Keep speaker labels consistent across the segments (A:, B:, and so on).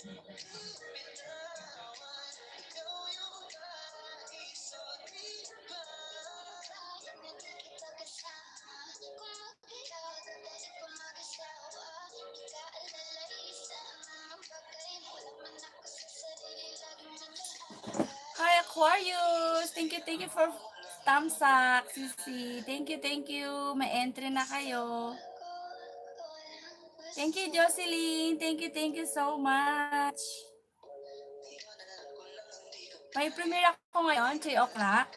A: Hi Aquarius! Thank you for thumbs up, Sisi. Thank you. May entry na kayo. Thank you, Jocelyn. Thank you so much. May premiere ako ngayon, 3 o'clock.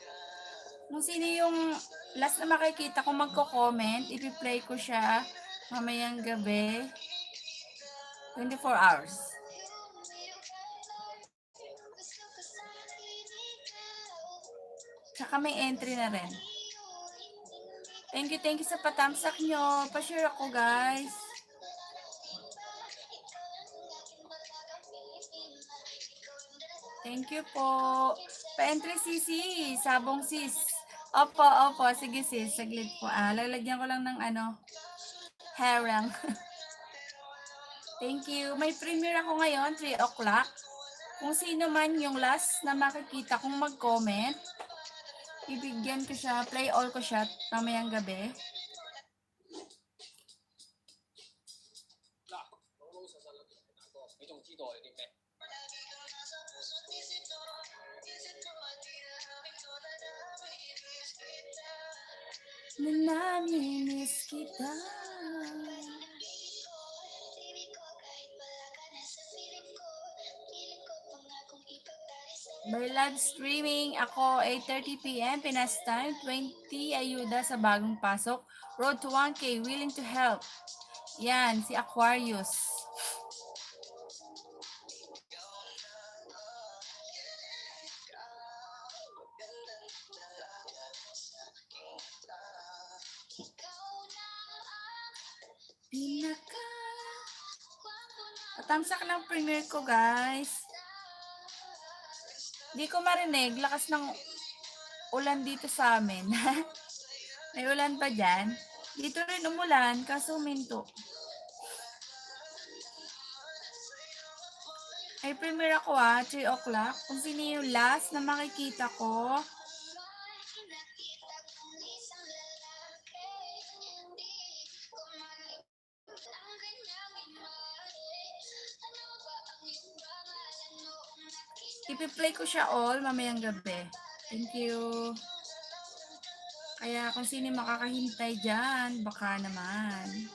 A: Kung sino yung last na makikita kung magko-comment, ipi-play ko siya mamayang gabi. 24 hours. Tsaka may entry na rin. Thank you sa patamsak nyo. Pa-share ako, guys. Thank you po. Paentry sisi. Sabong sis. Opo. Sige sis. Saglit po. Lalagyan ko lang ng harang. Thank you. May premiere ako ngayon, 3 o'clock. Kung sino man yung last na makikita kong mag-comment, ibigyan ko siya, play all ko siya mamayang gabi. Namimiss kita. By live streaming ako 8:30 PM Pinas time, 20 ayuda sa bagong pasok. Road to 1K, willing to help. Yan, si Aquarius. Patamsak ng premiere ko, guys. Di ko marinig, lakas ng ulan dito sa amin. May ulan pa dyan. Dito rin umulan, kaso minto. Ay premiere ako 3 o'clock. Kung sino yung last na makikita ko. Ipi-play ko siya all mamayang gabi. Thank you. Kaya kung sino makakahintay dyan, baka naman.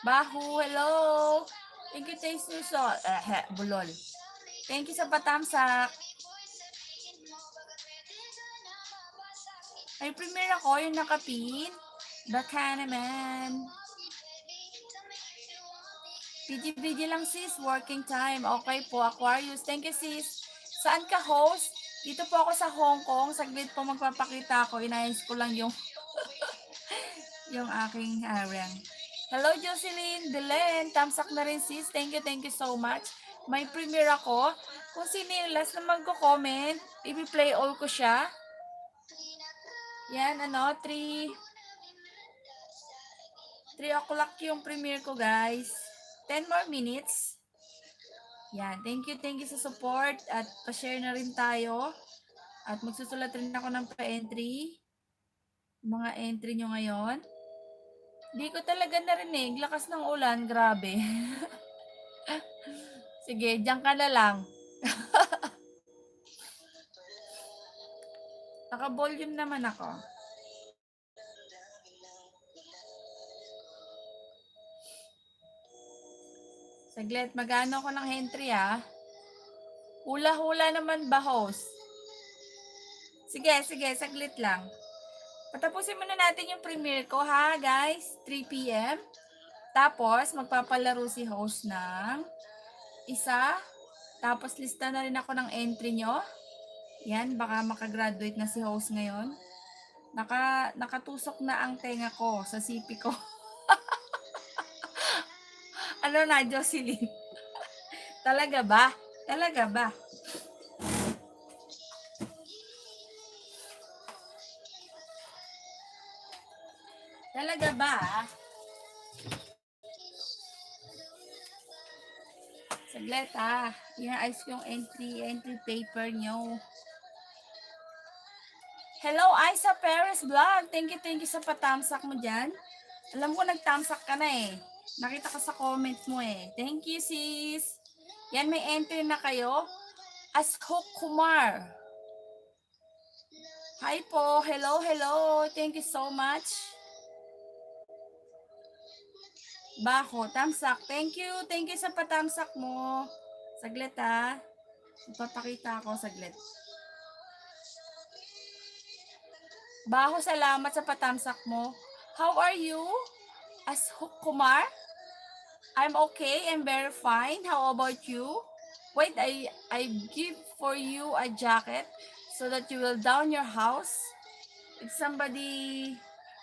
A: Bahu, hello. Thank you, Taste Nuso. Bulol. Thank you sa patamsak. May premiere ako, yung nakapin. Baka naman. BG lang sis, working time. Okay po, Aquarius. Thank you sis. Saan ka host? Dito po ako sa Hong Kong. Saglit po magpapakita ako. Inayos ko lang yung yung aking harang. Hello Jocelyn, Belen, tamsak na rin sis. Thank you so much. May premiere ako. Kung sino yung last na magko-comment, i-play all ko siya. Yan, 3 o'clock yung premiere ko, guys. 10 more minutes. Yan, thank you sa support at pa-share na rin tayo. At magsusulat rin ako ng pa-entry. Mga entry nyo ngayon. Di ko talaga narinig. Lakas ng ulan. Grabe. Sige, diyan ka na lang. Naka-volume naman ako. Saglit, magano ko ng entry Hula-hula naman ba, host? Sige, saglit lang. Patapusin muna natin yung premiere ko ha, guys. 3 PM. Tapos, magpapalaro si host ng isa. Tapos, lista na rin ako ng entry nyo. Yan, baka makagraduate na si host ngayon. Nakatusok na ang tenga ko sa sipi ko. Ano na, Jocelyn? Talaga ba? Talaga ba? Talaga ba? Saglit Inaayos ko yung entry paper nyo. Hello, Isa Perez Vlog. Thank you sa patamsak mo dyan. Alam ko nagtamsak ka na eh. Nakita ko sa comment mo eh. Thank you, sis. Yan, may entry na kayo. Ashok Kumar. Hi po. Hello. Thank you so much. Bako, tamsak. Thank you sa patamsak mo. Saglit Ipapakita ako saglit. Baho, salamat sa patamsak mo. How are you? Ashok Kumar? I'm okay. I'm very fine. How about you? Wait, I give for you a jacket so that you will down your house. If somebody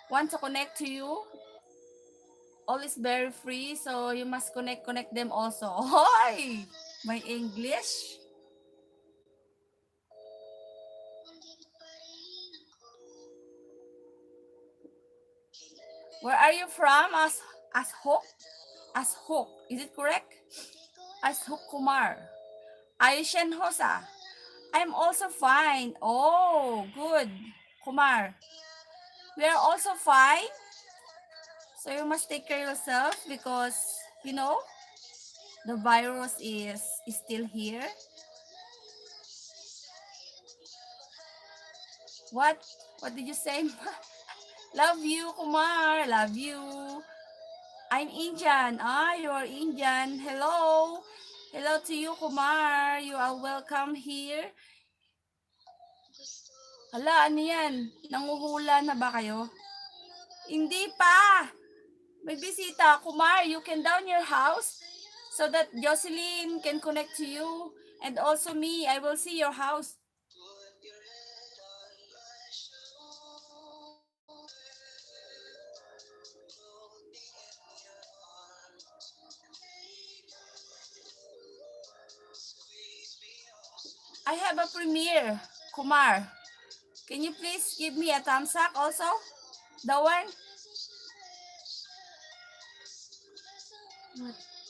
A: wants to connect to you, all is very free, so you must connect them also. Hoy! My English? Where are you from? Ashok? Ashok. Is it correct? Ashok Kumar. Ayushen Hosa. I'm also fine. Oh, good. Kumar. We are also fine. So you must take care of yourself because, you know, the virus is still here. What? What did you say? Love you, Kumar. Love you. I'm Indian. You are Indian. Hello. Hello to you, Kumar. You are welcome here. Hala, ano yan? Nanguhula na ba kayo? Hindi pa. May bisita. Kumar, you can down your house so that Jocelyn can connect to you. And also me, I will see your house. I have a premiere, Kumar. Can you please give me a thumbs up also? The one?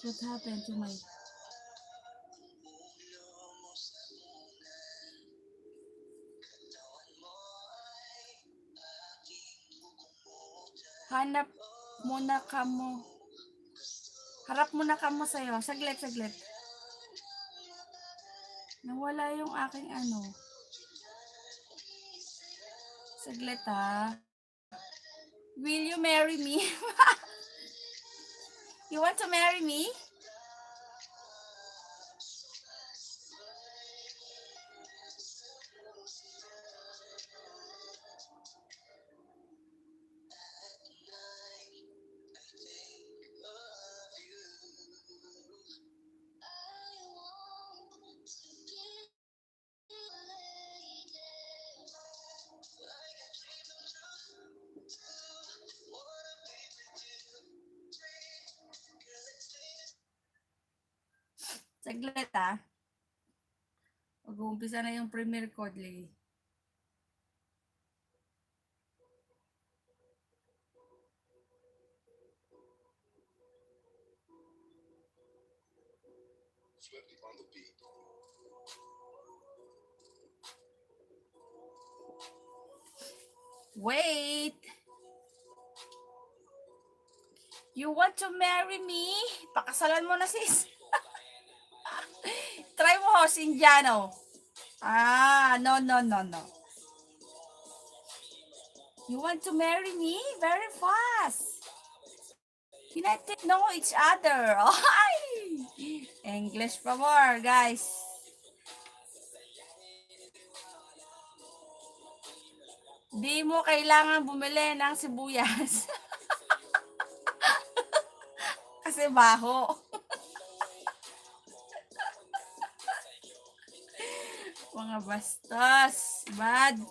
A: What happened to my... Hanap muna kamo. Harap muna kamo sa'yo. Saglit. Nawala yung aking ano. Saglit Will you marry me? You want to marry me? Saglit Mag-uumpisa na yung premiere code. Wait! You want to marry me? Pakasalan mo na, sis. Try mo, host Indiano. No. You want to marry me? Very fast. United know each other. Ay! English pa more, guys. Di mo kailangan bumili ng sibuyas. Kasi baho. Mga bastos. Bad.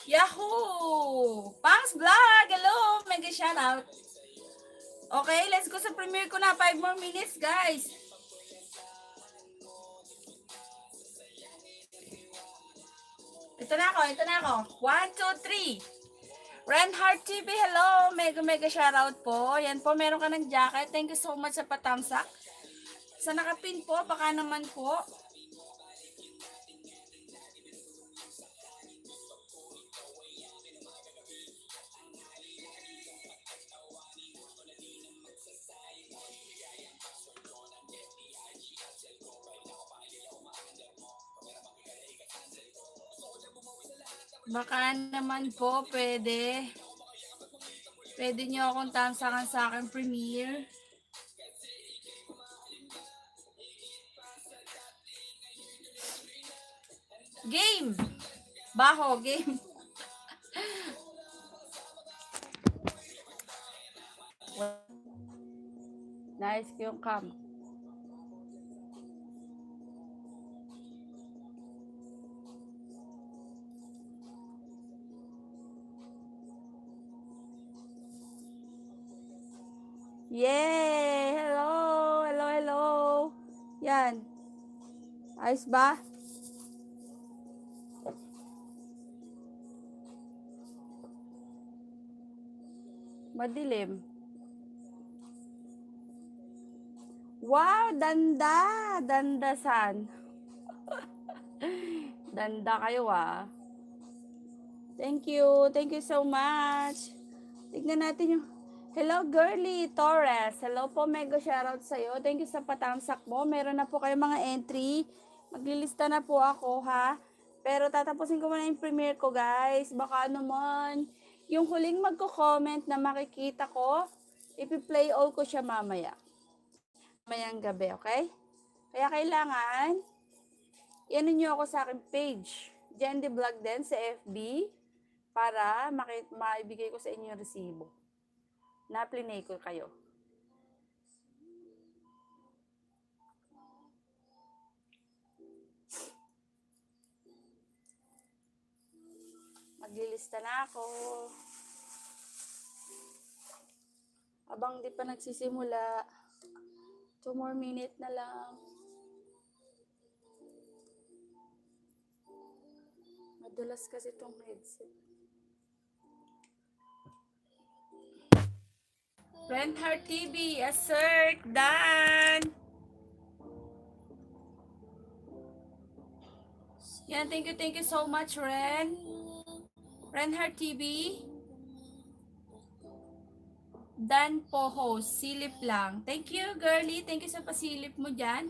A: Yahoo! Pangs Vlog! Hello! Mega shoutout. Okay, let's go sa premiere ko na. 5 more minutes, guys. Ito na ako. 1, 2, 3. Renel TV, hello! Mega shoutout po. Yan po, meron ka ng jacket. Thank you so much sa patamsak. Sa nakapin po, baka naman po. Baka naman po, pwede. Pwede nyo akong tamsakan sa akin premiere. Game! Baho, game. Nice yung cam. Yay! Hello! Yan. Ayos ba? Madilim. Wow! Dandasan. Danda kayo ah. Thank you so much. Tignan natin yung... Hello, Girly Torres. Hello po, mega shoutout sa'yo. Thank you sa patamsak mo. Meron na po kayo mga entry. Maglilista na po ako, ha? Pero tatapusin ko muna yung premiere ko, guys. Baka naman, yung huling magko-comment na makikita ko, ipi-play all ko siya mamaya. Mamayang gabi, okay? Kaya kailangan, i-ano nyo ako sa aking page. Jendy Vlog din sa FB para maibigay ko sa inyo yung resibo. Na-plinay ko kayo. Maglilista na ako. Habang di pa nagsisimula, 2 more minutes na lang. Madulas kasi itong headset. Renel TV, Asert, Dan. Yan, thank you so much, Renel TV. Dan po host, silip lang. Thank you, girly. Thank you sa pasilip mo dyan.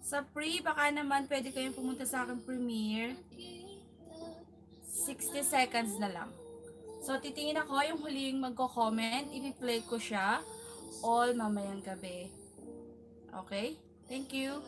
A: Sa pre, baka naman pwede kayong pumunta sa aking premiere. 60 seconds na lang. So, titingin ako yung huling magko-comment. I-play ko siya all mamayang gabi. Okay? Thank you.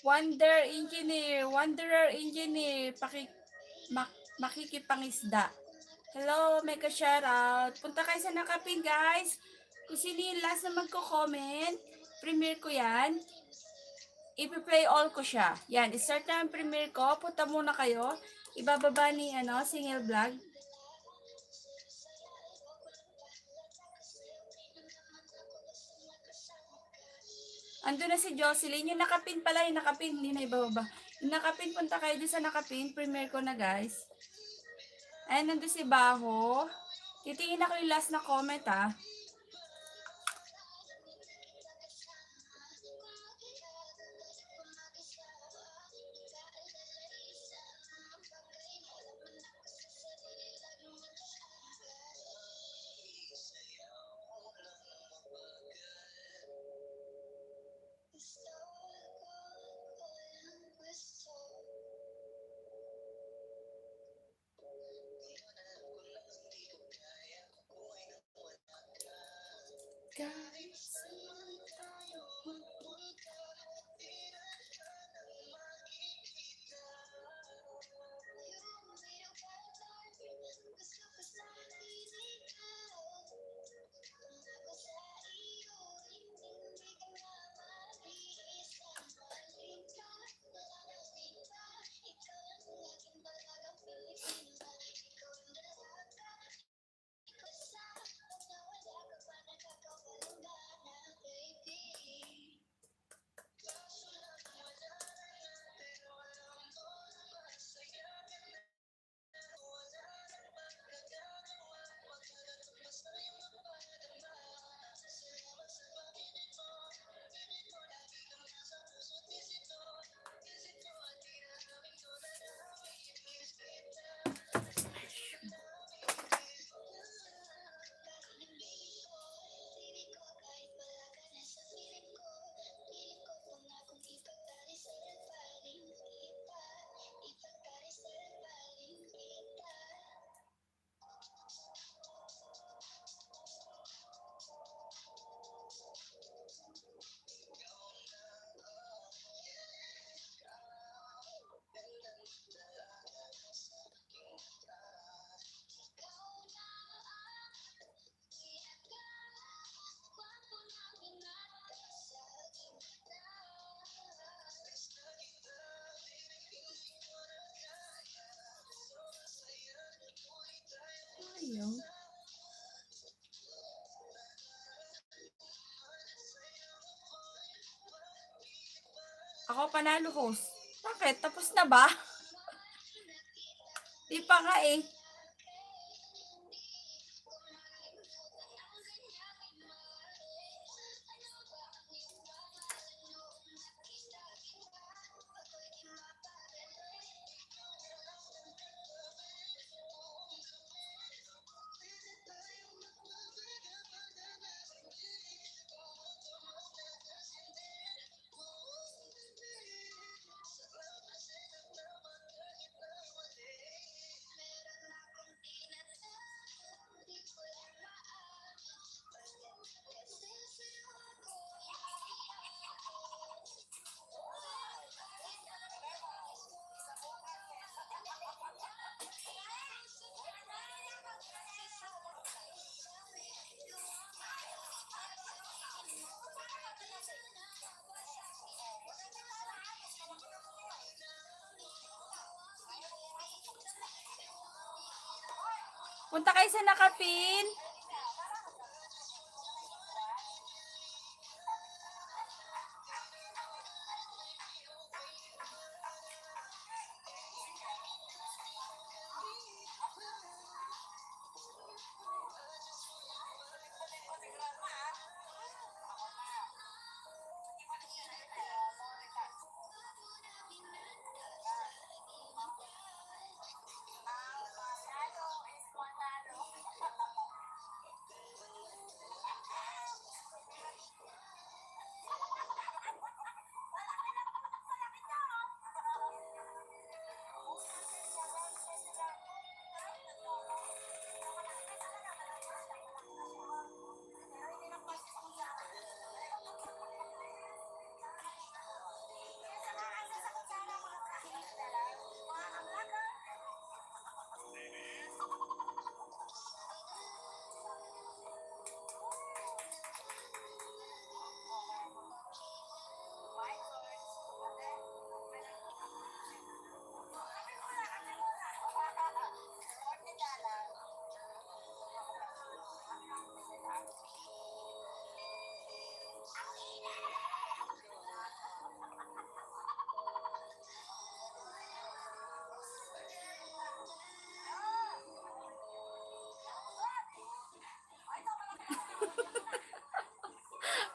A: Wanderer Engineer, makikipangisda. Hello, mega shoutout. Punta kayo sa nakapin, guys. Kung sino yung last na magko-comment, premiere ko yan. I-play all ko siya. Yan, i-start na ang premiere ko. Punta muna kayo. Ibababa ni, single vlog. Ando na si Jocelyn. Yung nakapin pala, yung nakapin. Hindi na ibababa. Yung nakapin, punta kayo din sa nakapin. Premiere ko na, guys. Ayan, nandun si Baho. Titingin ako yung last na comment, ha. Ayaw. Ako panalo host. Bakit? Tapos na ba? Di pa nga eh. Punta kayo sa nakapin.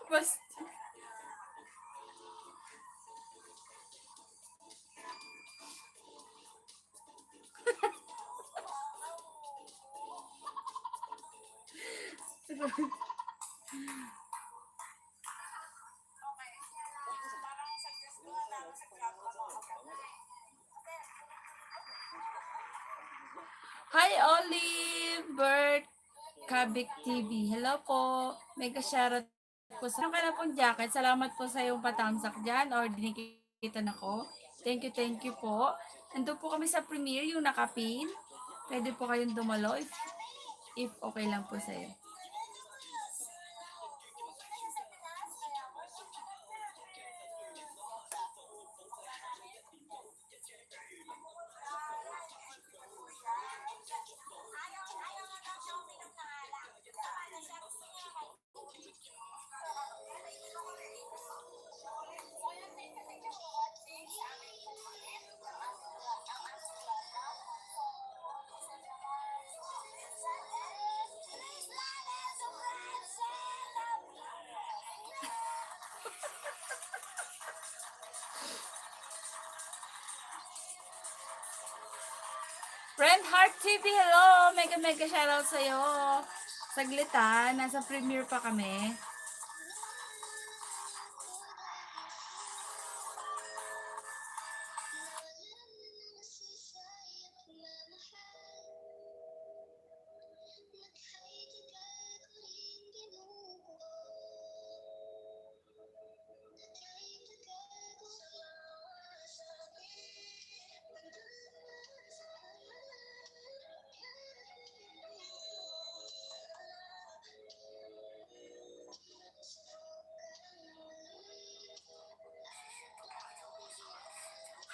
A: Basta. Hi, Olive Bert Kabik TV. Hello po. Mega shoutout po sa ka na pong jacket. Salamat po sa iyong patamsak dyan or dinikita na ko. Thank you po. Nandun po kami sa premiere, yung nakapin. Pwede po kayong dumalo if okay lang po sa iyo. Heart TV, hello! Mega shoutout sa'yo. Saglit ha, nasa premiere pa kami.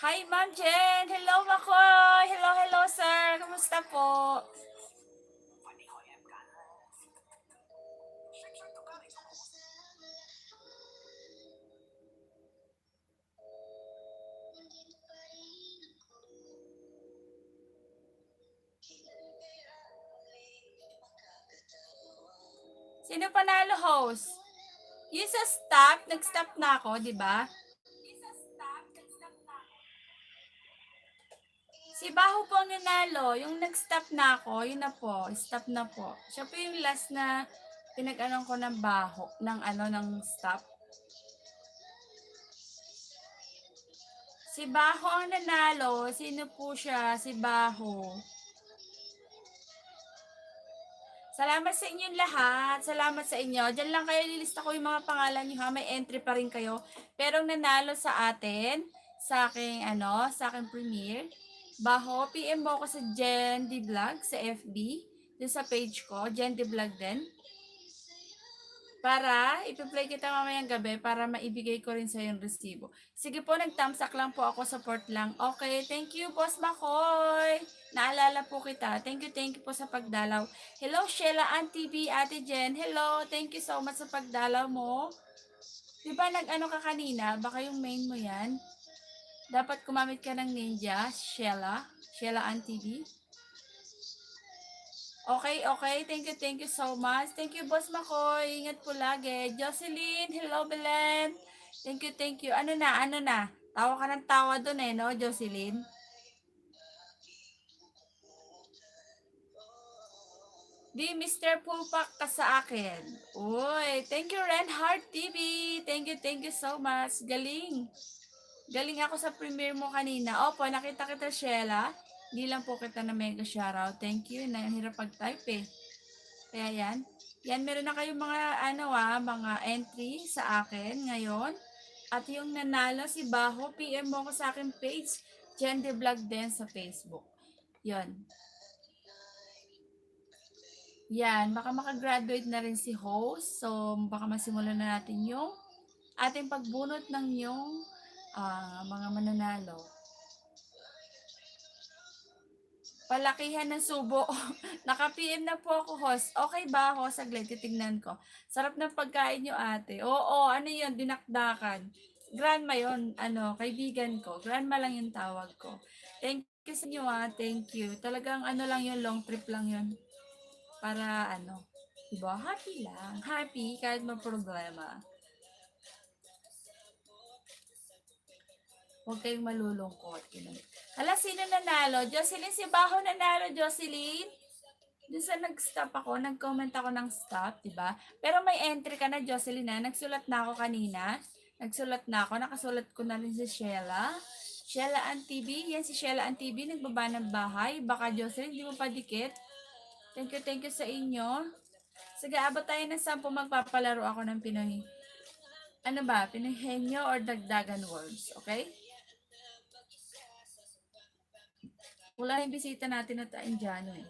A: Hi, Ma'am Jen! Hello, Makoy! Hello, sir! Kamusta po? Sino panalo host? Yung sa stop, nag-stop na ako, di ba? Si Baho po ang nanalo. Yung nag-stop na ako, yun na po. Stop na po. Siya po yung last na pinag-anon ko ng Baho, ng stop. Si Baho ang nanalo. Sino po siya? Si Baho. Salamat sa inyong lahat. Salamat sa inyo. Diyan lang kayo, lilista ko yung mga pangalan niyo ha. May entry pa rin kayo. Pero nanalo sa atin, sa aking premiere, Baho, PM mo ako sa Jen D Vlog sa FB, dun sa page ko, Jen D Vlog din. Para ipi-play kita mamayang gabi para maibigay ko rin sa yung resibo. Sige po, nag-thumbs up lang po ako, support lang. Okay, thank you, Boss Makoy. Naalala po kita. Thank you po sa pagdalaw. Hello, Sheila TV, Ate Jen. Hello, thank you so much sa pagdalaw mo. Di ba nag-ano ka kanina? Baka yung main mo yan. Dapat kumamit ka ng ninja, Sheila TV. Okay. Thank you so much. Thank you, Boss Makoy. Ingat po lagi. Jocelyn, hello, Belen. Thank you. Ano na? Tawa ka ng tawa doon no, Jocelyn? Di, Mr. Pulpak ka sa akin. Uy, thank you, Renel TV. Thank you so much. Galing ako sa premiere mo kanina. Opo, nakita kita, Sheila. Hindi lang po kita na mega shoutout. Thank you. Nahirap pag-type eh. Kaya yan. Yan, meron na kayong mga entry sa akin ngayon. At yung nanalo si Baho, PM mo ko sa akin page. Jen The Vlog din sa Facebook. Yon. Yan, baka makagraduate na rin si host. So, baka masimulan na natin yung ating pagbunot ng yung mga mananalo. Palakihan ng subo. Naka-PM na po ako, host. Okay ba ako? Saglit, titignan ko. Sarap ng pagkain nyo, ate. Oo, ano yun? Dinakdakan. Grandma yun. Kaibigan ko. Grandma lang yung tawag ko. Thank you sa inyo, Thank you. Talagang lang yun, long trip lang yun. Para diba? Happy lang. Happy kahit may problema. Huwag kayong malulungkot. Hala, sino nanalo? Jocelyn, si Baho nanalo, Jocelyn. Doon sa nag-stop ako, nag-comment ako ng stop, diba? Pero may entry ka na, Jocelyn, na. Nagsulat na ako kanina. Nagsulat na ako. Nakasulat ko na rin si Sheila. Sheila TV. Yan si Sheila TV. Nagbaba ng bahay. Baka, Jocelyn, di mo pa dikit. Thank you sa inyo. Sige, abot tayo ng 10. Magpapalaro ako ng Pinoy. Ano ba? Pinoy henyo or dagdagan words? Okay? Wala yung bisita natin na taindyano eh.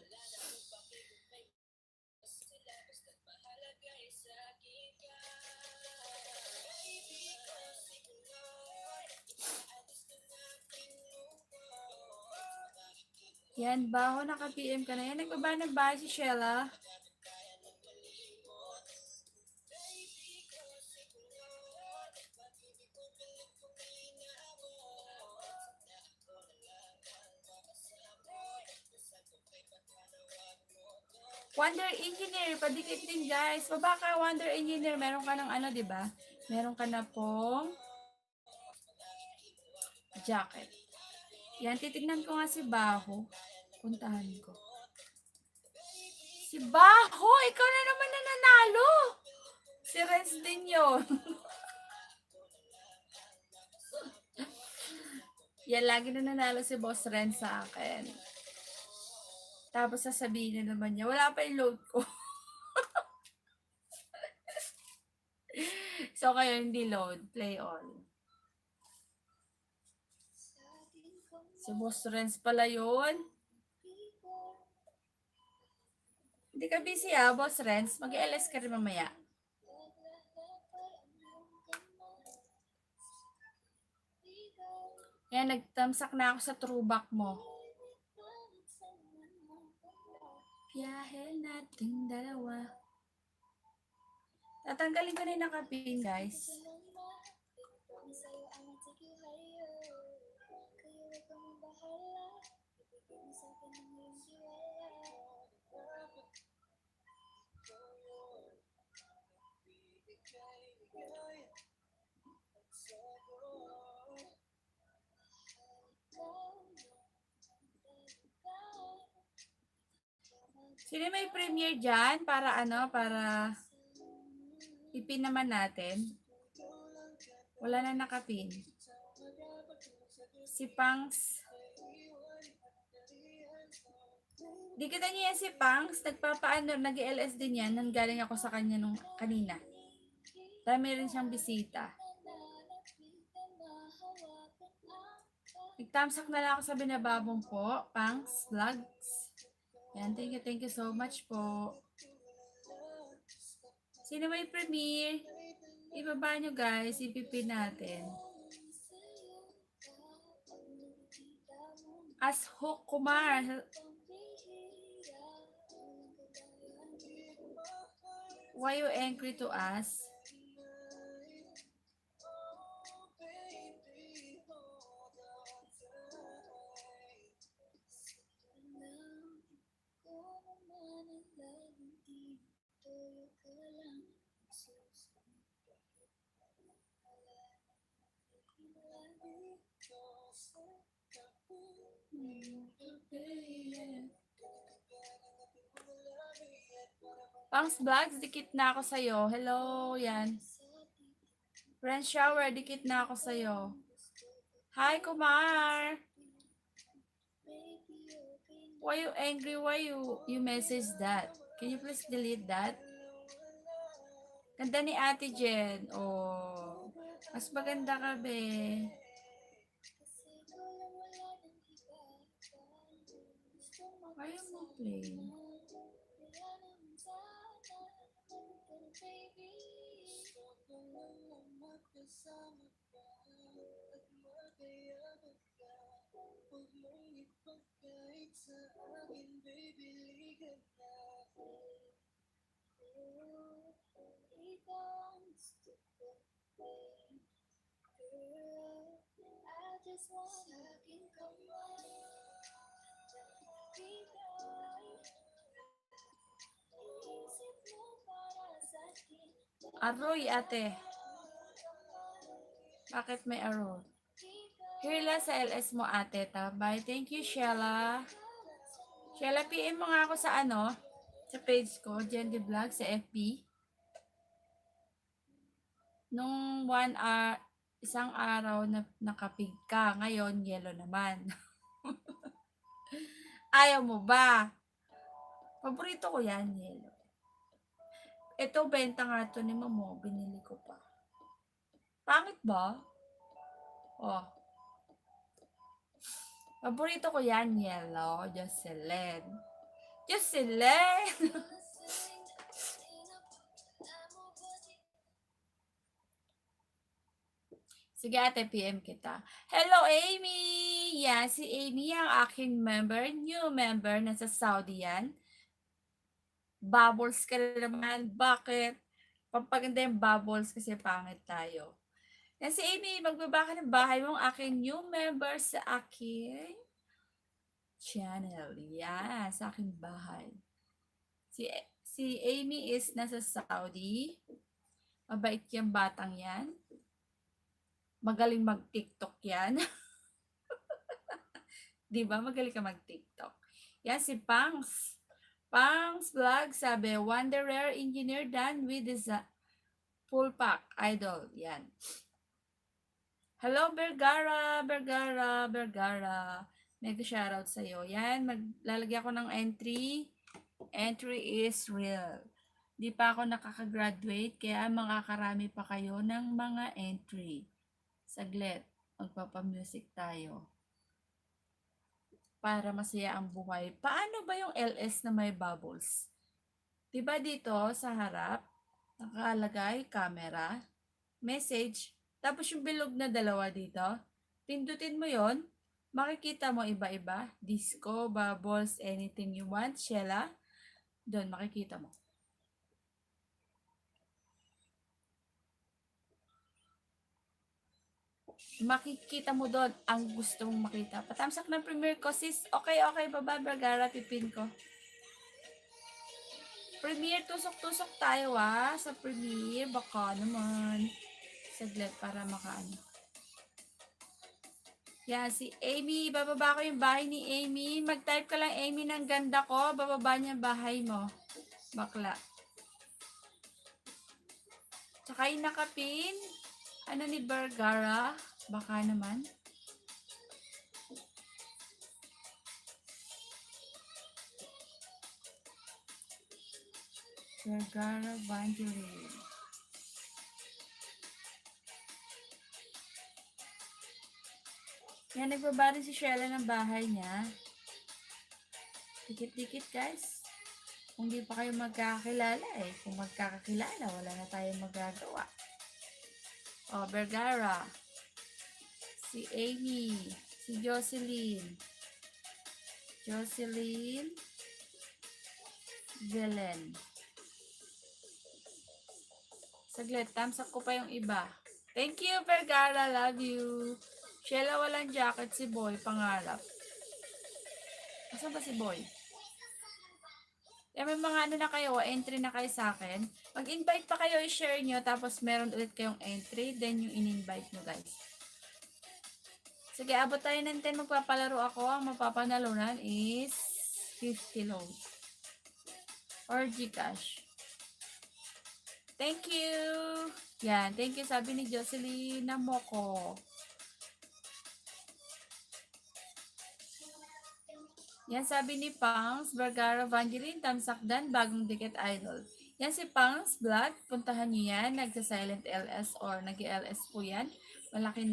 A: Yan, Baho, naka-PM ka na yan. Nagbaba ng bahay si Sheila. Wonder Engineer, padikit din guys. Baba ka, Wonder Engineer. Meron ka ng ano, di ba? Meron ka na pong jacket. Yan, titignan ko nga si Baho. Puntahan ko. Si Baho, ikaw na naman na nanalo. Si Renz din yun. Yan, lagi na nanalo si Boss Renz sa akin. Tapos sasabihin na naman niya, wala pa yung load ko. So, kayo hindi load. Play on. Si Boss Renz pala yun. Hindi ka busy Boss Renz. Mag-LS ka rin mamaya. Yan, nagtamsak na ako sa throwback mo. Biyahe nating dalawa. Tatanggalin ko na yung nakapin, guys. Sino may premiere dyan? Para ano? Para ipin naman natin. Wala na nakapin. Si Pangs. Di kita niya yan si Pangs. Nagpapaano, nag-LS din yan. Nanggaling ako sa kanya nung kanina. Dami rin siyang bisita. Nagtamsak na lang ako sa binababong po. Pangs Vlogs. Yan, thank you so much po. Sino may premiere? Ibaba nyo guys, ipipin natin. As Hook Kumar. Why you angry to us? Pangs Vlogs, dikit na ako sa'yo. Hello, yan. Friend Shower, dikit na ako sa'yo. Hi, Kumar. Why you angry? Why you message that? Can you please delete that? Ganda ni Ate Jen. Oh, mas maganda ka, be. Why you mo play? Aroy, ate. Bakit may aroy? Hirla sa LS mo ate, tabay. Thank you, Shella. Shella, PM mo nga ako sa sa page ko, Jendy Vlog, sa FB. Nung isang araw na nakapig ka, ngayon yellow naman. Ayaw mo ba? Paborito ko yan, yellow. Ito, benta nga ito ni Mamo, binili ko pa. Pangit ba? Oh. Paborito ko yan, yellow. Jocelyn. Jocelyn! Sige ate, PM kita. Hello, Amy! Yan, si Amy ang aking new member, nasa Saudi yan. Bubbles ka naman. Bakit? Pampaganda yung bubbles kasi pangit tayo. Yan si Amy, magbaba ka ng bahay mong aking new member sa aking channel. Yan, sa aking bahay. Si Amy is nasa Saudi. Mabait yung batang yan. Magaling mag-TikTok yan. Diba? Magaling ka mag-TikTok. Yan si Pangs. Pangs Vlog sabi, Wanderer Engineer done with the full pack. Idol. Yan. Hello, Bergara. Mega shoutout sa'yo. Yan, maglalagay ako ng entry. Entry is real. Di pa ako nakaka-graduate, kaya makakarami pa kayo ng mga entry. Saglit, magpapamusic tayo. Para masaya ang buhay. Paano ba yung LS na may bubbles? Diba dito sa harap, nakalagay camera, message, tapos yung bilog na dalawa dito, pindutin mo yon, makikita mo iba-iba, disco, bubbles, anything you want, Shella, doon makikita mo. Makikita mo doon ang gusto mong makita. Patamsak ng premiere ko, sis. Okay, baba, Bergara, pipin ko. Premiere, tusok-tusok tayo sa premiere. Baka naman. Saglit para makaano. Yan, si Amy. Bababa ko yung bahay ni Amy. Mag-type ka lang, Amy, ng ganda ko. Bababa niya bahay mo. Bakla. Tsaka yung nakapin. Ano ni Bergara? Baka naman. Bergara Banderin. Yan, nagbaba rin si Shella ng bahay niya. Dikit-dikit, guys. Kung di pa kayo magkakilala kung magkakakilala, wala na tayong magagawa. Oh, Bergara. Si Amy. Si Jocelyn. Belen. Saglit, thumbs up ko pa yung iba. Thank you, Bergara. Love you. Shella, walang jacket. Si Boy, pangarap. Asan ba si Boy? May mga na kayo, entry na kayo sa akin. Mag-invite pa kayo, i-share nyo, tapos meron ulit kayong entry, then yung in-invite nyo, guys. Sige, abot tayo ng 10, magpapalaro ako. Ang mapapanalunan is 50 load. Or Gcash. Thank you! Yan, thank you, sabi ni Jocelyn na Moko. Yan, sabi ni Pangs, Bergara Vangeline, Tamsakdan, Bagong Dikit Idol. Yan si Pangs Vlog, puntahan nyo yan, nagsa-silent LS or nag-LS po yan.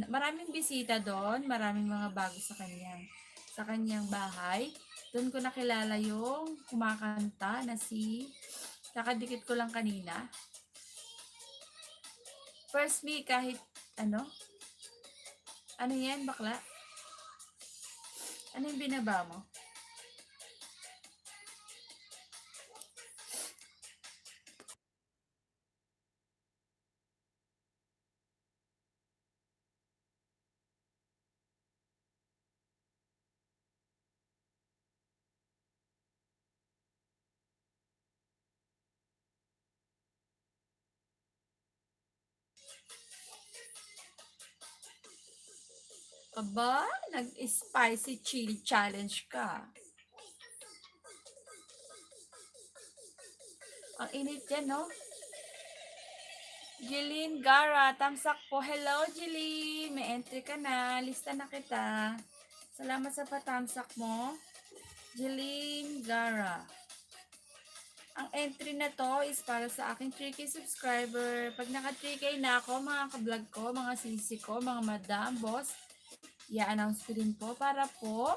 A: Maraming bisita doon, maraming mga bago sa kanyang bahay. Doon ko nakilala yung kumakanta na kakadikit ko lang kanina. First me kahit ano yan bakla? Ano yung binaba mo? Aba, nag-spicy chili challenge ka. Ang init yan, no? Jeline Gara, tamsak po. Hello, Jeline. May entry ka na. Lista na kita. Salamat sa patamsak mo. Jeline Gara. Ang entry na to is para sa aking 3K subscriber. Pag naka 3K na ako, mga ka-vlog ko, mga sisi ko, mga madam, boss, i-announce ko din po para po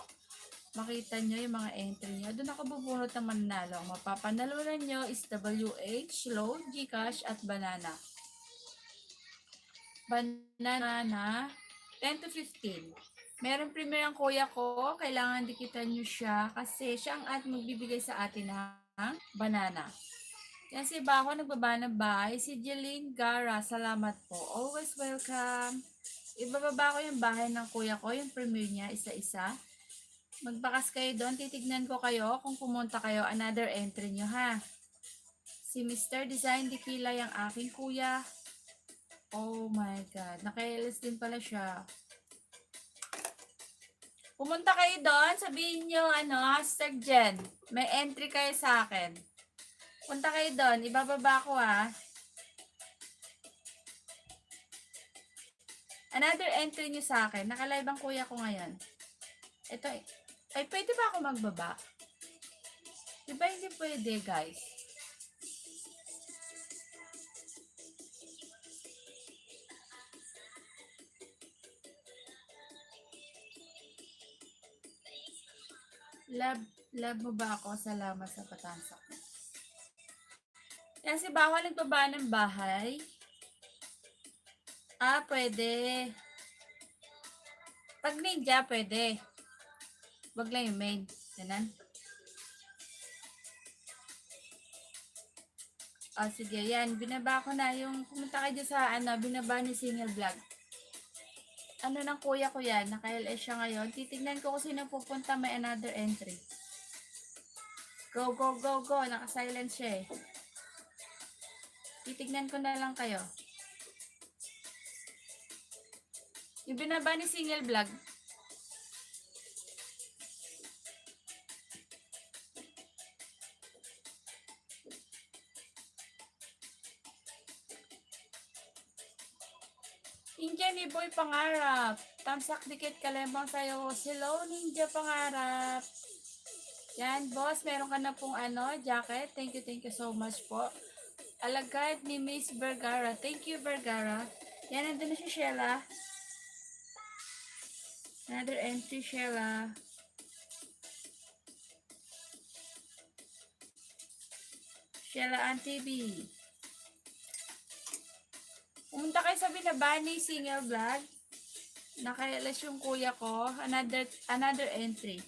A: makita nyo yung mga entry nyo. Doon ako bubunot ng mananalo. Ang mapapanalunan nyo is WH, Load, Gcash, at Banana. Banana 10 to 15. Meron premier ang kuya ko. Kailangan dikitan nyo siya kasi siya ang magbibigay sa atin ng banana. Yan si Bako nagbaba ng bahay. Si Jeline Gara, salamat po. Always welcome. Ibababa ko yung bahay ng kuya ko, yung premier niya, isa-isa. Magbakas kayo doon. Titignan ko kayo kung pumunta kayo. Another entry nyo, ha? Si Mr. Design Dikila, yung aking kuya. Oh my God. Naka-LS din pala siya. Pumunta kayo doon. Sabihin nyo, #Jen. May entry kayo sa akin. Punta kayo doon. Ibababa ko, ha. Another entry nyo sa akin. Nakalive ang kuya ko ngayon. Ito, ay pwede ba ako magbaba? Diba hindi pwede, guys? Love mo ba ako? Salamat sa patansak. Yan si Bawal nagbaba ng bahay. Pwede. Pag ninja, pwede. Wag lang yung main. Yanan. Sige. Yan. Binaba ko na yung, pumunta kayo sa, binaba ni single vlog. Ng kuya ko yan. Naka-LS siya ngayon. Titignan ko kung sino pupunta. May another entry. Go, go, go, go. Naka-silent siya eh. Titignan ko na lang kayo. Yung binaba ni single vlog. Ninja ni Boy Pangarap. Tamsak dikit kalembang sa'yo. Hello, Ninja Pangarap. Yan, boss. Meron ka na pong jacket. Thank you so much po. Alagad ni Miss Vergara. Thank you, Vergara. Yan, nandun na si Sheila. Another entry, Sheila. Sheila TV. Pumunta kayo sa binaba ni single vlog. Naka-LS yung kuya ko. Another entry.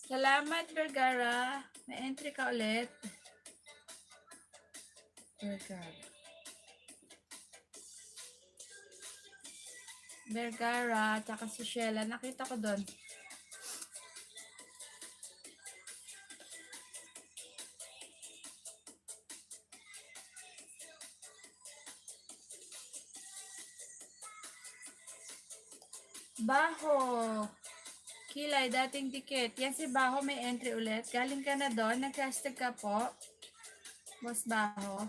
A: Salamat, Vergara. May entry ka ulit. Vergara, tsaka si Sheila. Nakita ko doon. Baho. Kilay, dating dikit. Yan si Baho, may entry ulit. Galing ka na doon. Nag-hashtag ka po. Boss Baho.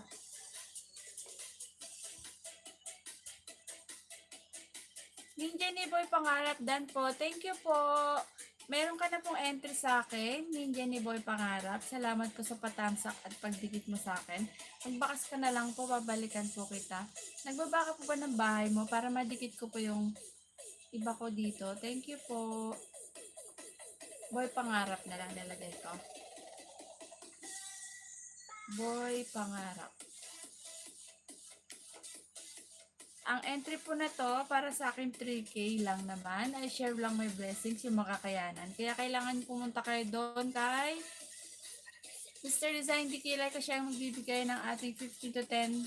A: Ninja ni Boy Pangarap dan po. Thank you po. Meron ka na pong entry sa akin. Ninja ni Boy Pangarap. Salamat po sa patamsak at pagdikit mo sa akin. Magbakas ka na lang po. Babalikan po kita. Nagbaba ka po ba ng bahay mo para madikit ko po yung iba ko dito? Thank you po. Boy Pangarap na lang nalagay ko. Boy Pangarap. Ang entry po na to, para sa akin 3K lang naman. I share lang my blessings, yung makakayanan. Kaya kailangan pumunta kayo doon kay Mr. Design Dikilay ko siyang magbibigay ng ating 15 to 10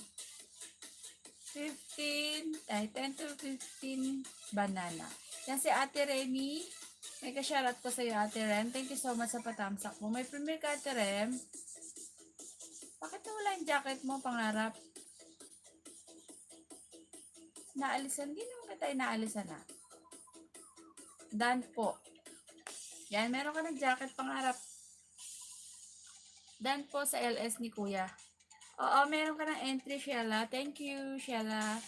A: 10 to 15 banana. Yan si Ate Remy. May ka-shoutout ko sa iyo, Ate Rem. Thank you so much sa patamsak mo. May premier ka, Ate Rem. Bakit nawala yung jacket mo, pangarap? Naalisan, hindi naman kita naalisan na. Dan po. Yan, meron ka ng jacket, pangarap. Dan po sa LS ni Kuya. Oo, meron ka ng entry, Sheila. Thank you, Sheila.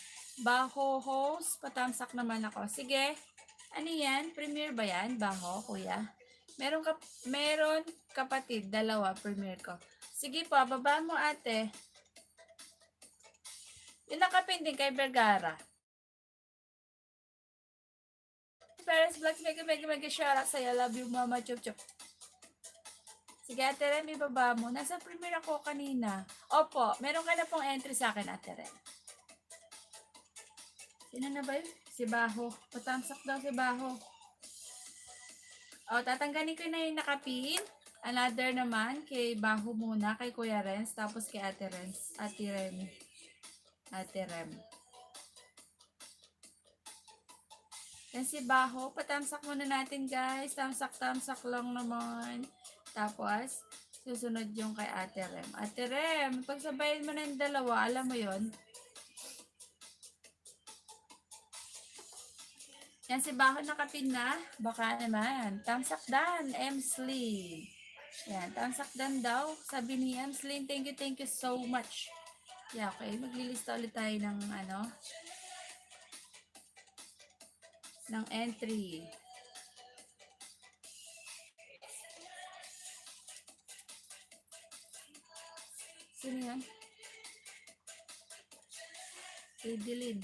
A: Baho host, patamsak naman ako. Sige. Ano yan? Premier ba yan? Baho, Kuya. Meron kapatid, dalawa, premier ko. Sige po, baba mo, ate. Yung nakapinding kay Vergara. Paris Black, mega shoutout sa'yo. Love you, mama. Chup chup. Sige, Ate Rem, ibaba mo. Nasa premiere ako kanina. Opo, meron ka na pong entry sa akin, Ate Rem. Sino na ba yun? Si Baho. Patamsak daw si Baho. O, tatanggalin ko na yung nakapin. Another naman, kay Baho muna, kay Kuya Renz, tapos kay Ate Renz. Ate Rem. Ate Rem. Yan si Baho. Patamsak muna natin, guys. Tamsak lang naman. Tapos, susunod yung kay Ate Rem. Ate Rem, pagsabayin mo ng dalawa, alam mo yon. Yan si Baho nakapin na. Baka naman. Tamsak dan, Emsley. Yan, tamsak dan daw. Sabi ni Emsley, thank you so much. Yeah, okay. Maglilista ulit tayo ng ng entry. Sino yan? Idilin.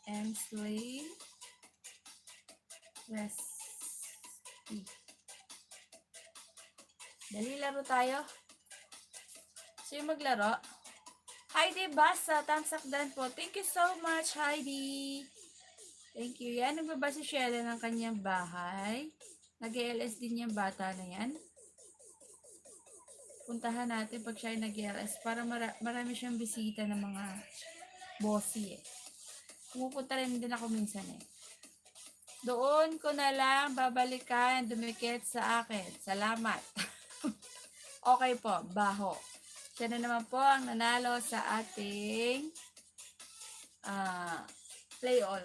A: Emsley. Yes. Dali, laro tayo. Sino maglaro? Heidi Basa, tamsak dan po. Thank you so much, Heidi. Thank you. Yan, nagbaba si Sheila ng kanyang bahay. Nag-LS din yung bata na yan. Puntahan natin pag siya ay nag-LS para marami siyang bisita ng mga bossy eh. Pumupunta rin din ako minsan eh. Doon ko na lang babalikan, dumikit sa akin. Salamat. Okay po, Baho. Siya na naman po ang nanalo sa ating play all.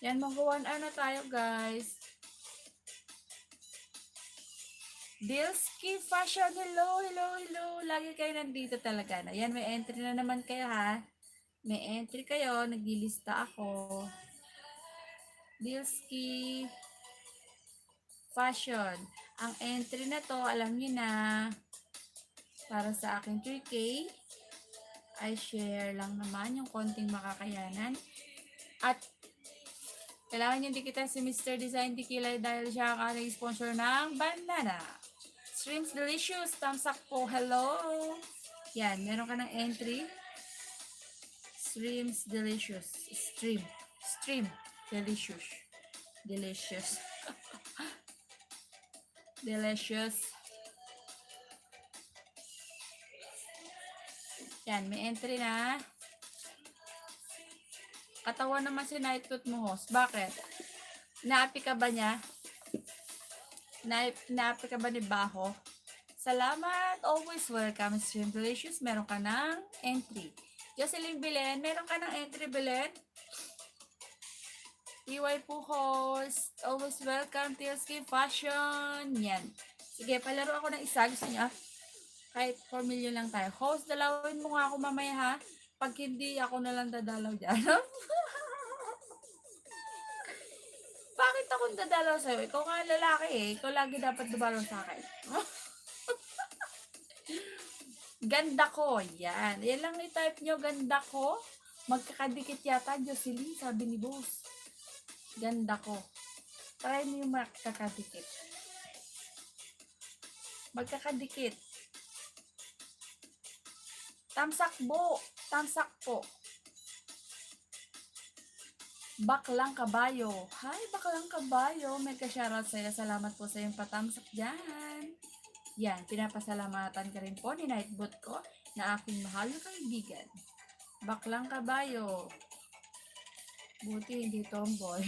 A: Yan, mag-1 hour na tayo, guys. Lhynzkie Fashion, hello. Lagi kayo nandito talaga. Yan, may entry na naman kayo, ha. May entry kayo, naglilista ako. Lhynzkie Fashion. Ang entry na to, alam niyo na, para sa aking 3K, I share lang naman yung konting makakayanan. At kailangan nyo dikitan si Mr. Design Dikilay dahil siya ang sponsor ng banana. Streams Delicious, tamsak po, hello. Yan, meron ka ng entry. Streams Delicious. Stream Delicious. Delicious. Delicious. Yan, may entry na. Katawan naman si Nightfoot mo, host. Bakit? Naapi ka ba niya? Naapi ka ba ni Baho? Salamat. Always welcome, Stream Delicious. Meron ka ng entry. Jocelyn Belen, meron ka ng entry, Belen? TY po, host. Always welcome, Lhynzkie Fashion. Yan. Sige, palaro ako ng isa. Gusto niya? Kahit 4 million lang tayo. Host, dalawin mo nga ako mamaya, ha? Pag hindi, ako na lang dadalaw dyan. Bakit akong dadalaw sa'yo? Ikaw nga lalaki eh. Ikaw lagi dapat dumalaw sa akin. Ganda ko. Yan. Yan lang i-type nyo. Ganda ko. Magkakadikit yata. Jocelyn, sabi ni boss. Ganda ko. Try mo yung magkakadikit. Magkakadikit. Tamsak po. Baklang kabayo. Hi, baklang kabayo. May ka-shoutout sa'yo. Salamat po sa iyong patamsak dyan. Yan, pinapasalamatan ka rin po ni Nightbot ko na aking mahal na kaibigan. Baklang kabayo. Buti hindi tomboy.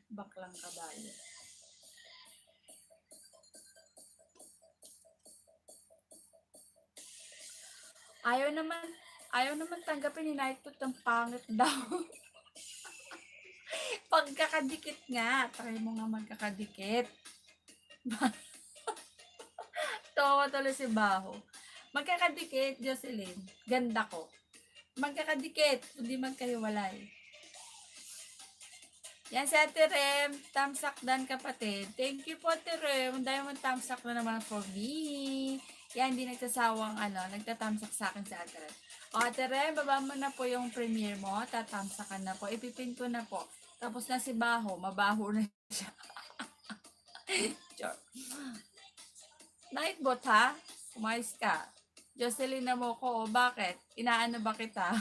A: Baklang kabayo. Ayaw naman tanggapin ni Nightbot ang pangit daw. Pagkakadikit nga. Try mo nga magkakadikit. Tawa tuloy si Baho. Magkakadikit, Jocelyn. Ganda ko. Magkakadikit, hindi magkahiwalay. Yan si Ate Rem. Tamsak dan kapatid. Thank you po, Ate Rem. Ang dahil mong tamsak na naman for me. Yan, hindi nagsasawang nagtatamsak sa akin si Ate Rem. O, Ate Rem, baba mo na po yung premiere mo. Tatamsakan na po. Ipipin ko na po. Tapos na si Baho. Mabaho na siya. Nightbot ha? Umayos ka. Jocelyn na mo ko. O, bakit? Inaano ba kita?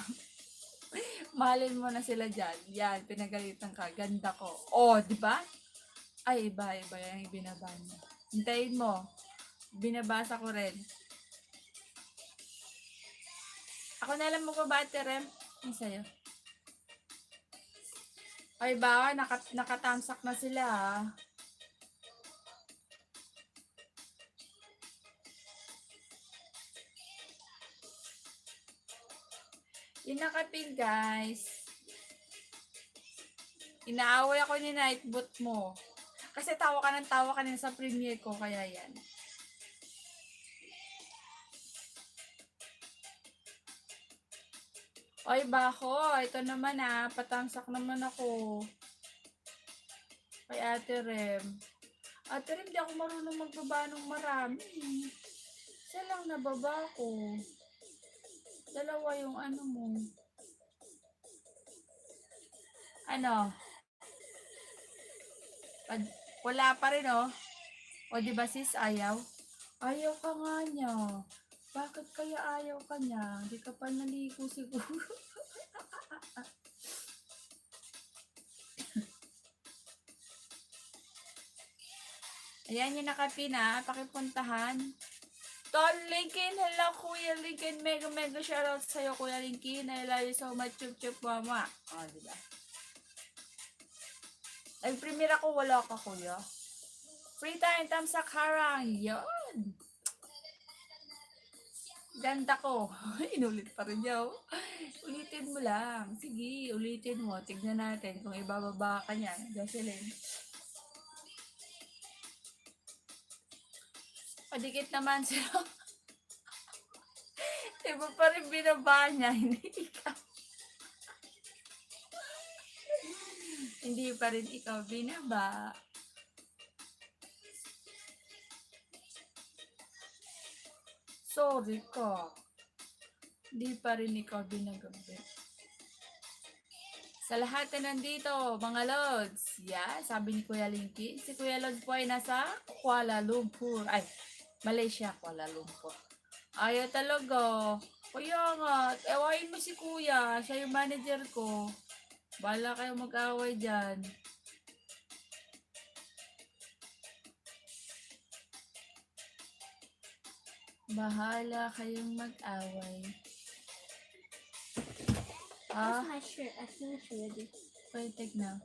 A: Mahalin mo na sila dyan. Yan, pinagalitan ka. Ganda ko. O, di ba? Ay, iba yung binaba niya. Hintayin mo. Binabasa ko rin. Ako na lang magbabate rin. Ano sa'yo? Ay ba, nakatamsak na sila ha. Yung nakapin guys. Inaaway ako ni Nightbot mo. Kasi tawa ka sa premiere ko, kaya yan. Oy, Baho, ito naman patamsak naman ako. Kay Ate Rem. Ate Rem, di ako marunong magbaba ng marami. Isa lang nababa ko. Dalawa yung ano mo. Ano? Wala pa rin oh. O diba sis, ayaw? Ayaw ka nga niya. Bakit kaya ayaw ka niya? Hindi ka pa naligo siguro. Ayan yung nakapina. Pakipuntahan. Tol Lincoln, hello Kuya Lincoln. Mega shoutout sa'yo Kuya Lincoln. I love you so much. Chup mama. O, diba? Nag-premiere ako, wala ka Kuya. Free time, tamsak harang. Yun. Ganda ko. Inulit pa rin yaw. Ulitin mo lang. Sige, ulitin mo. Tignan natin kung ibababa ka niya. Jocelyn. Padikit naman sila. Iba pa rin binaba niya. Hindi ikaw. Hindi pa rin ikaw binaba. Sorry ka. Hindi pa rin ikaw binagabi. Sa lahat na nandito, mga Lods. Yeah, sabi ni Kuya Lhynzkie. Si Kuya Lods po ay nasa Kuala Lumpur. Ay, Malaysia, Kuala Lumpur. Ayaw talaga. Kaya nga, ewain mo si Kuya. Siya yung manager ko. Bahala kayo mag-away dyan. Bahala kayong mag-away.
B: That's my shirt. I finished already.
A: Pwede take now.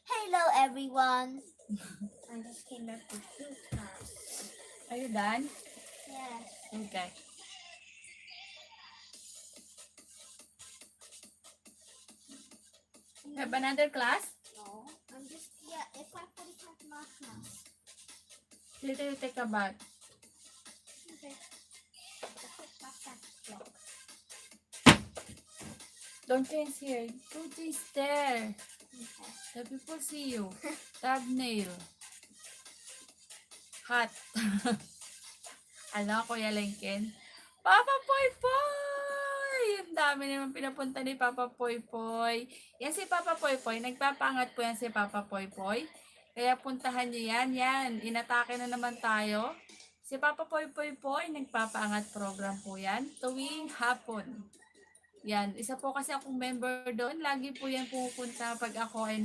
B: Hello, everyone. I just came back from food time.
A: Are you done?
B: Yes.
A: Okay. Have another class?
B: No. I'm just, it's my 45 mark now.
A: Later you take a bath.
B: Okay.
A: Don't change here. Go change there.
B: Okay.
A: The people see you. Thumbnail. Hot. Ano, Kuya Lincoln? Papa Poy Poy! Ang dami naman pinapunta ni Papa Poy Poy. Yan si Papa Poy Poy. Nagpapangat po yan si Papa Poy Poy. Kaya puntahan nyo yan. Yan, inatake na naman tayo. Si Papa Poy Poy po ay nagpapaangat program po yan tuwing hapon. Yan, isa po kasi akong member doon. Lagi po yan pupunta pag ako ay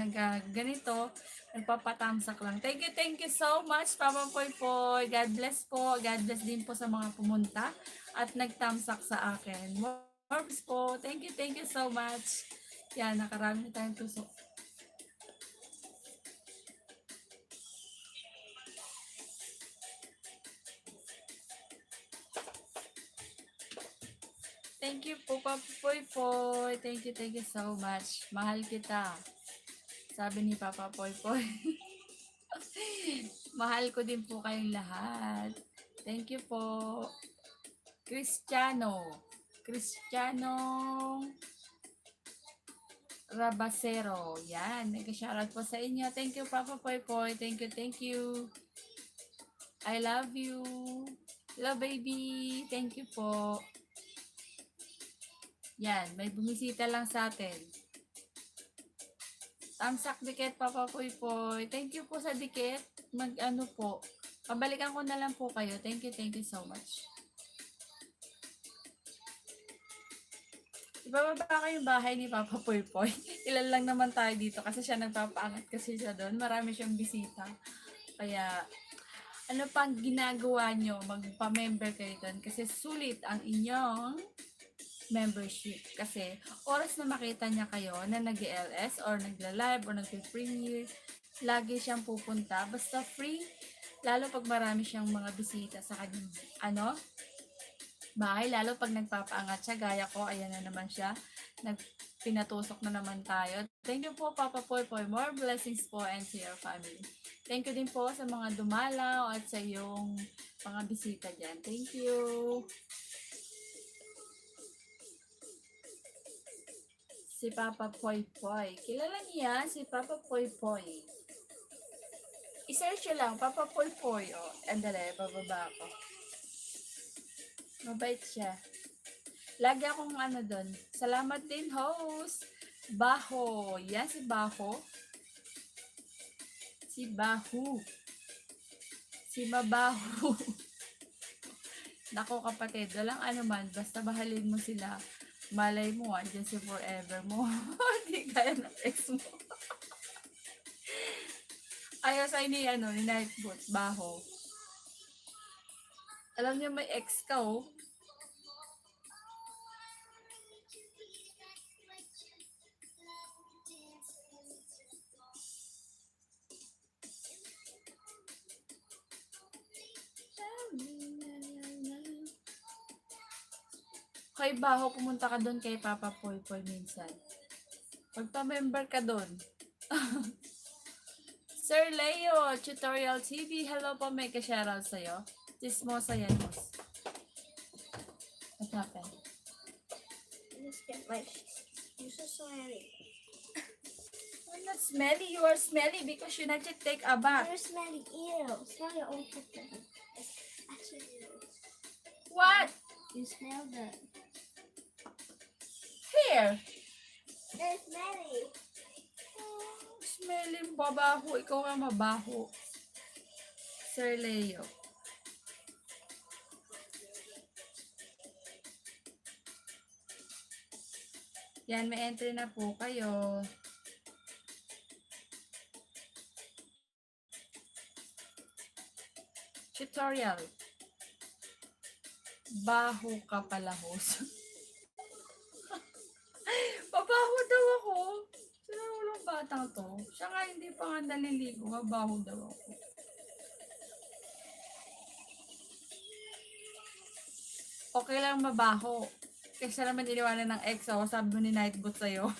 A: ganito, nagpapatamsak lang. Thank you so much, Papa Poy Poy. God bless po. God bless din po sa mga pumunta at nagtamsak sa akin. More po. Thank you so much. Yan, nakarami tayong tusok. Thank you po, Papa Poy Poy. Thank you so much. Mahal kita. Sabi ni Papa Poy Poy. Mahal ko din po kayong lahat. Thank you po. Cristiano Rabasero. Yan. Nag-shoutout po sa inyo. Thank you, Papa Poy Poy. Thank you. I love you. Love, baby. Thank you po. Yan, may bumisita lang sa atin. Tamsak dikit, Papa Poy Poy. Thank you po sa dikit. Mag-ano po. Pabalikan ko na lang po kayo. Thank you so much. Ibababa ko yung bahay ni Papa Poy Poy. Ilan lang naman tayo dito kasi siya nagpapaangat kasi siya doon. Marami siyang bisita. Kaya, ano pang ginagawa nyo? Magpa-member kayo doon kasi sulit ang inyong membership. Kasi oras na makita niya kayo na nag-LS or nagla-live or nag-premiere, lagi siyang pupunta. Basta free, lalo pag marami siyang mga bisita sa kanyang bahay, lalo pag nagpapaangat siya, gaya ko, ayan na naman siya. Pinatusok na naman tayo. Thank you po, Papa Poy Poy. More blessings po and to your family. Thank you din po sa mga dumalaw at sa iyong mga bisita dyan. Thank you. Si Papa Poy Poy. Kilala niya si Papa Poy Poy. I-search lang, Papa Poy Poy. O, andali, bababa ako. Mabait siya. Lagi akong doon. Salamat din, host. Baho. Yan, si Baho. Si Bahu. Si Mabaho. Nako kapatid, walang anuman. Basta bahalin mo sila. Malay mo, andyan si forever mo. Hindi kaya ng ex mo. Ayaw sa'yo ni Nightbot, Baho. Alam niyo may ex ka, oh. Kay Baho, pumunta ka doon kay Papa Poy Poy minsan. Pagpa-member ka doon. Sir Leo, Tutorial TV. Hello po, may ka-shoutout sa'yo. Chismosa yan, boss. What happened?
B: Let's get my... You're so smelly.
A: I'm not smelly. You are smelly because you not yet take a bath.
B: You're smelly. Ew. Smell your own cooking. Actually,
A: What?
B: you smell the...
A: Here.
B: They're smelly.
A: Smelly, babaho. Ikaw ang mabaho. Sir Leo. Yan, may entry na po kayo. Tutorial. Baho ka pala, host. Babaho daw ako. Sino walang batang to? Siya nga hindi pa nga naliligo. Babaho daw ako. Okay lang mabaho. Kasi naman iniwanan ng ex ako. Sabi mo ni Nightbot sa'yo.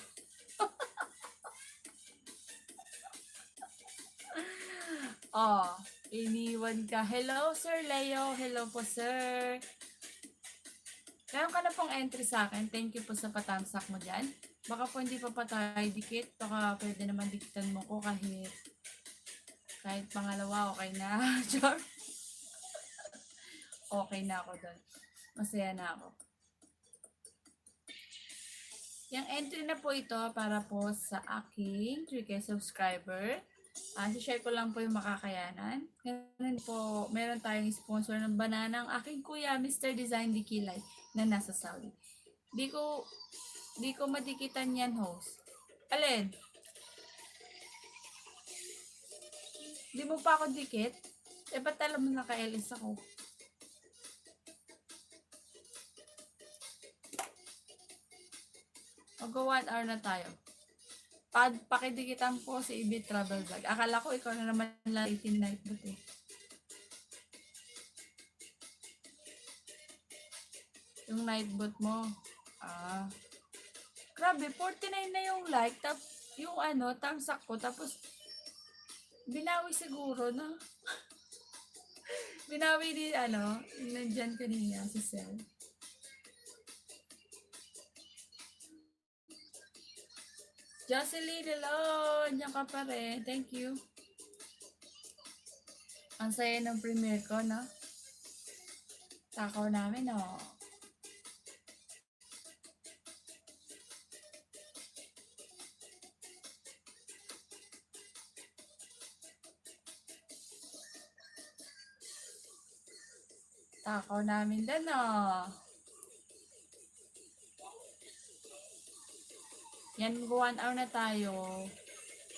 A: Oh, iniwan ka. Hello, Sir Leo. Hello po, sir. Meron ka na pong entry sa akin. Thank you po sa patamsak mo dyan. Baka po hindi pa tayo dikit. Baka pwede naman dikitan mo ko kahit pangalawa. Okay na. Sure. Okay na ako doon. Masaya na ako. Yung entry na po ito para po sa aking 3K subscriber. share ko lang po yung makakayanan. Ganun po, meron tayong sponsor ng banana ang aking kuya, Mr. Design Dikilay, na nasa Saudi. Di ko madikitan yan, host. Alin? Di mo pa ako dikit? Ba't alam mo naka-LS ako? Mag-go 1 hour na tayo. Pakidikitan po si Ibi Travel Vlog. Akala ko ikaw na naman lang 18 night but eh. Yung night bot mo. Grabe, 49 na yung like. Yung tamsak ko. Tapos, binawi siguro na. Binawi din, nandyan kanina si Sel. Jocelyn, hello! Andiyan ka pa rin. Thank you. Ang saya ng premiere ko, no? Takaw namin, no? Takaw namin din, no? Yan, 1 hour na tayo.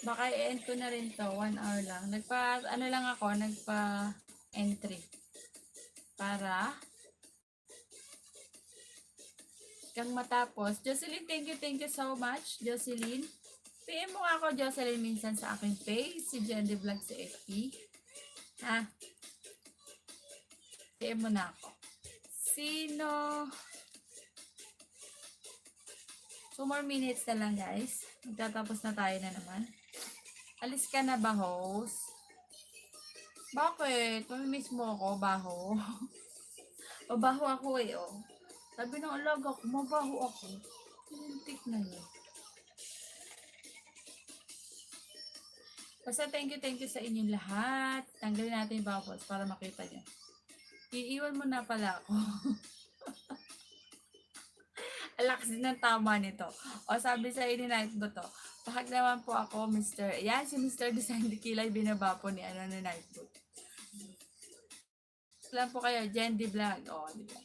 A: Baka i-end ko na rin to. 1 hour lang. Nagpa-entry. Para kang matapos. Jocelyn, thank you so much. Jocelyn. PM mo nga ako, Jocelyn, minsan sa aking page. Si Jendy Vlog sa FB. Ha? PM mo na ako. Sino? 2 more minutes na lang, guys. Magtatapos na tayo na naman. Alis ka na ba, host? Bakit? Mamimiss mo ako, baho. Mabaho ako eh, oh. Sabi ng alaga ko, mabaho ako. Lintik na yun. Basta thank you sa inyong lahat. Tanggalin natin yung bubbles para makita nyo. Iiwan mo na pala ako. Alakas din ng tama nito. O sabi sa ini night bo to. Pahag naman po ako, Mr. Yan, si Mr. Design Dikilay binaba po ni na night bo. Lang po kayo, Jendy Vlog. O, diba?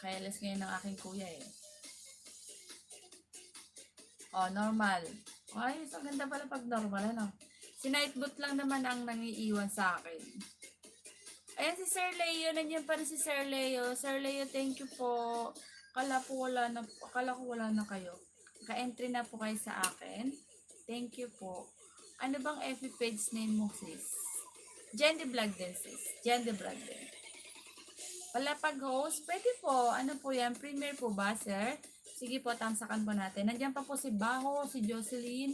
A: Kaya less ngayon ng aking kuya eh. O, normal. Ay, so ganda pala pag normal, ano? Si Nightbot lang naman ang nangiiwan sa akin. Ayan si Sir Leo, nandiyan pa rin si Sir Leo. Sir Leo, thank you po. Akala ko wala na kayo. Ka-entry na po kayo sa akin. Thank you po. Ano bang FB page name mo, sis? Jendy Vlog din, sis. Jendy Vlog din. Wala pag-host? Pwede po. Ano po yan? Premiere po ba, sir? Sige po, tamsakan po natin. Nandiyan pa po si Baho, si Jocelyn.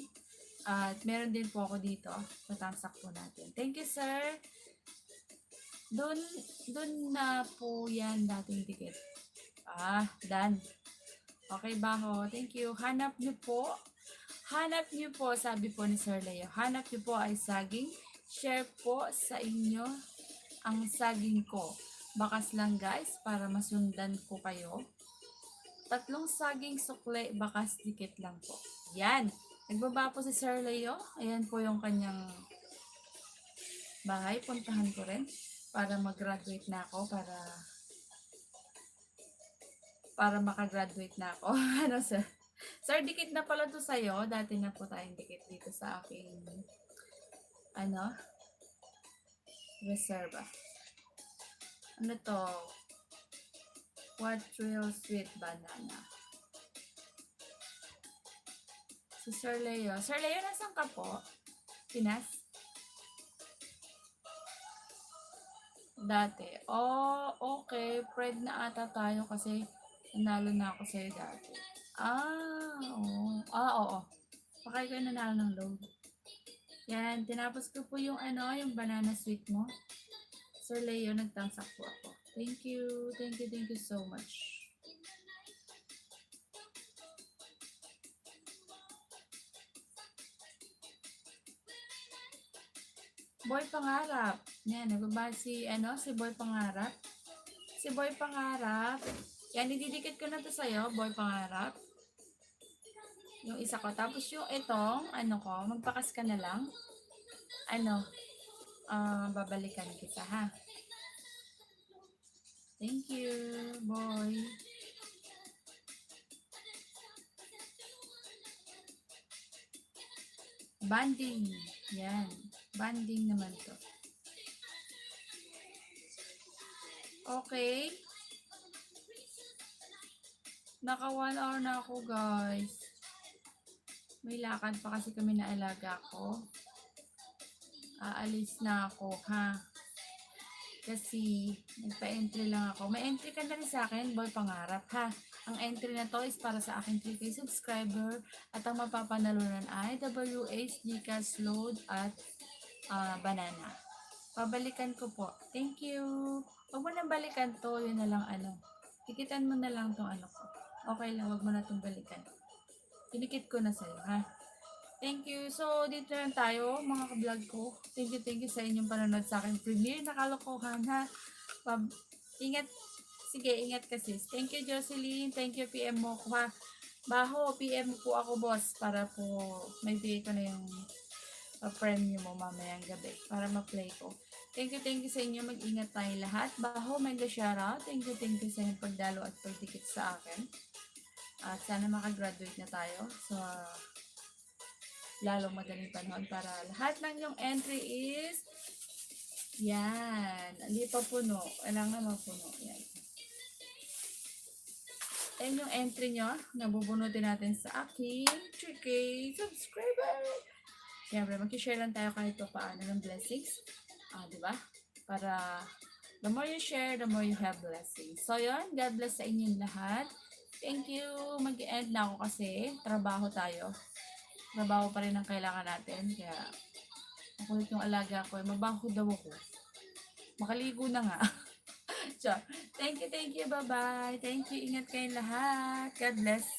A: At meron din po ako dito. Patamsak po natin. Thank you, sir. Doon na po yan dating ticket. Done. Okay, Baho. Thank you. Hanap nyo po, sabi po ni Sir Leo. Hanap nyo po ay saging. Share po sa inyo ang saging ko. Bakas lang, guys, para masundan ko kayo. 3 saging sukle, bakas dikit lang po. Yan. Nagbaba po si Sir Leo. Ayan po yung kanyang bahay. Puntahan ko rin para mag-graduate na ako. Para makagraduate na ako. Ano, sir? Sir, dikit na pala to sa'yo. Dati na po tayong dikit dito sa aking reserva. Ano to? Quadrille sweet banana. Si Sir Leo. Sir Leo, nasan ka po? Pinas? Dati. Oh, okay. Friend na ata tayo kasi nanalo na ako sa'yo dati. Oo. Oo. Pakay ko nanalo ng load. Yan. Tinapos ko po yung yung banana sweet mo. Sir Leo, nagtamsak po ako. Thank you. Thank you so much. Boy Pangarap. Yan, nagbaba si Boy Pangarap. Si Boy Pangarap. Yan, ididikit ko na to sa'yo, Boy Pangarap. Yung isa ko. Tapos yung itong, ano ko, magpakas ka na lang. Ano, babalikan kita ha. Thank you, boy. Banding. Yan. Banding naman to. Okay. Naka 1 hour na ako, guys. May lakad pa kasi kami na alaga ko. Aalis na ako, ha? Kasi, nagpa-entry lang ako. May entry ka na rin sa akin, boy, pangarap, ha? Ang entry na to is para sa aking 3K subscriber at ang mapapanalunan ay WH, Gcash, Load at banana. Pabalikan ko po. Thank you. Huwag mo nang balikan to, yun na lang ano. Tikitan mo na lang tong ano ko. Okay lang, huwag mo na itong balikan. Tinikit ko na sa'yo, ha? Thank you. So, dito lang tayo, mga ka-vlog ko. Thank you sa inyong panonood sa akin premiere. Nakalokohan, ha? Ingat. Sige, ingat ka, sis. Thank you, Jocelyn. Thank you, PM mo ko, ha? Baho, PM po ako, boss. Para po, may bigay ko na yung premium mo mamayang gabi. Para ma-play ko. Thank you sa inyo. Mag-ingat tayo lahat. Baho, mega shoutout. Thank you sa inyong pagdalo at pagdikit sa akin. At sana makagraduate na tayo sa lalong madaling panahon para lahat ng yung entry is yan. Hindi pa puno. Kailangan mapuno. Yan. Yan yung entry nyo. Nabubunutin natin sa aking 3K subscriber. Siyempre, mag-share lang tayo kahit pa paano ng blessings. Diba? Para the more you share, the more you have blessings. So, yun. God bless sa inyong lahat. Thank you. Mag-end na ako kasi trabaho tayo. Trabaho pa rin ang kailangan natin. Kaya, makulit yung alaga ko. Mabaho daw ako. Makaligo na nga. So, thank you. Bye-bye. Thank you. Ingat kayong lahat. God bless.